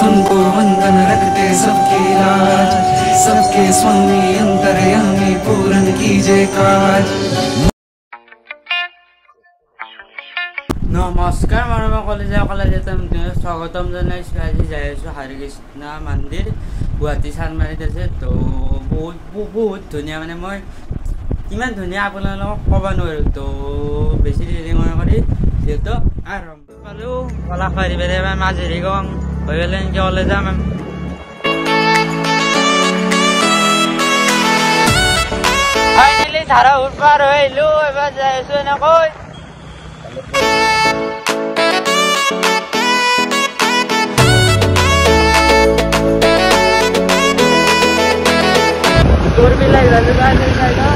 उनको वंदन रखते सबकी लाज सबके स्वामी अंतर्यामी पूर्ण कीजे काज नमस्कार मानव कलेज स्वागतम जनाइছো আজি যাই আছো হৰিকৃষ্ণ মন্দিৰ গুৱাহাটী চানমাৰীত আছে তো বহুত ধুনীয়া মানে মই কিমান ধুনীয়া আপোনালোকক ক'ব নোৱাৰো তো বেছি দেৰি মই কৰি যেটো আৰম্ভ পালো কলাখাৰী বেৰে মাজেৰি গং হৈ গলে কি হলে যাম ফাইনালি ধাৰা উঠপাৰ হৈলো এবাৰ যাই আছো এনেকৈ তোৰ মিলাই ৰাজু গাড়ি যাইলো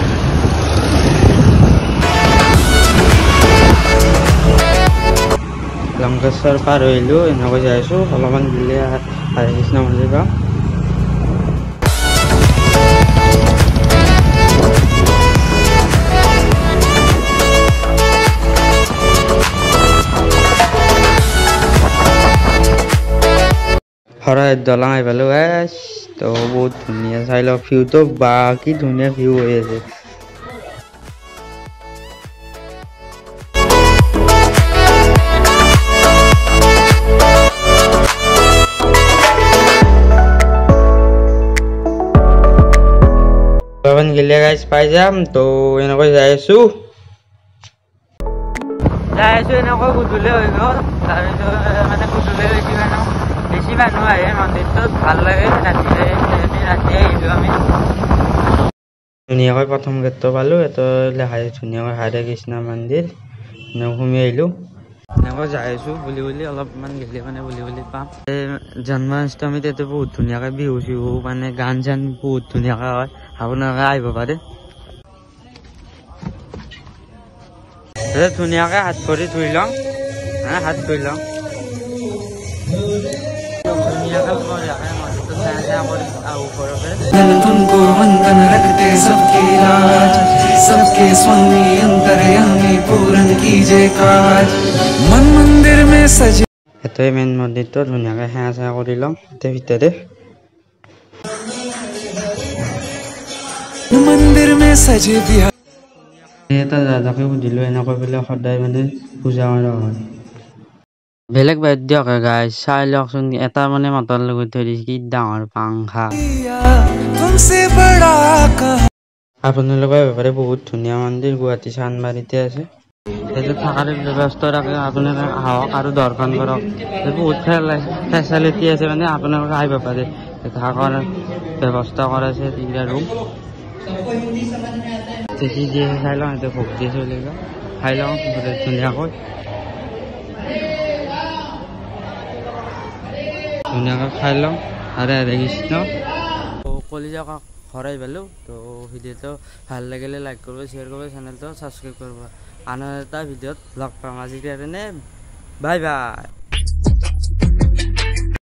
লংকেশ্বৰ পাৰ হৈলো এনেকৈ যাই আছো অলপমান দিলে হৰিকৃষ্ণ মন্দিৰ পাম হৰাই দলং আহি পালো তো বহুত ধুনীয়া চাই লওক ভিউটো বা কি ধুনীয়া ভিউ হৈ আছে গেলে গাইজ পাই যাম তো এনেকৈ যাই আছো এনেকৈ গধূলি হৈ গ'ল তাৰপিছত মানে গধূলি বেছি মানুহ আহে মন্দিৰটোত ভাল লাগে ৰাতি আহিলো আমি ধুনীয়াকৈ প্ৰথম গেটটো পালো এইটো ধুনীয়াকৈ হৰিকৃষ্ণ মন্দিৰ সোমাই আহিলো এনেকৈ যাই আছো বুলি অলপমান গেলে মানে বুলি পাম জন্মাষ্টমীত এইটো বহুত ধুনীয়াকৈ বিহু চিহু মানে গান চান বহুত ধুনীয়াকৈ হয় আপোনালোকে আহিব পাৰে ধুনীয়াকৈ হাত ভৰি ধুই লওঁ হাত ধুই লওঁ उनको वंदन रखते सबकी लाज सबके स्वामी अंतर्यामी पूर्ण कीजे काज मन मंदिर में सजे এটাই মেইন মন্দিৰটো ধুনীয়াকৈ সেৱা চেৱা কৰি লওঁ ভিতৰে मंदिर में सजे बिहार এটা দাদাকে সুধিলো এনেকৈ বোলে সদায় মানে পূজা কৰা হয় বেলেগ বাদ দিয়ক গাইজ চাই লওকচোন এটা মানে মটৰ লগত থৈ দিছে কি ডাঙৰ পাংখা আপোনালোকে ভাবে বহুত ধুনীয়া মন্দিৰ গুৱাহাটী চানমাৰীতে আছে এইটো থকাৰ ব্যৱস্থা ৰাখে আপোনালোকে আহক আৰু দৰ্শন কৰক বহুত ফেচিলিটি আছে মানে আপোনালোকে আহিব পাৰে থকাৰ ব্যৱস্থা কৰা আছে তিনিটা ৰুম দেখি দিয়ে চাই লওঁ এতিয়া ভক্তি চলি লওঁ খাই লওঁ ধুনীয়াকৈ খাই লওঁ হৰে কৃষ্ণ কলিজাক হৰাই পালোঁ তো ভিডিঅ'টো ভাল লাগিলে লাইক কৰিব শ্বেয়াৰ কৰিব চেনেলটো ছাবস্ক্ৰাইব কৰিব আন এটা ভিডিঅ'ত লগ পাম আজিৰ কাৰণে বাই বাই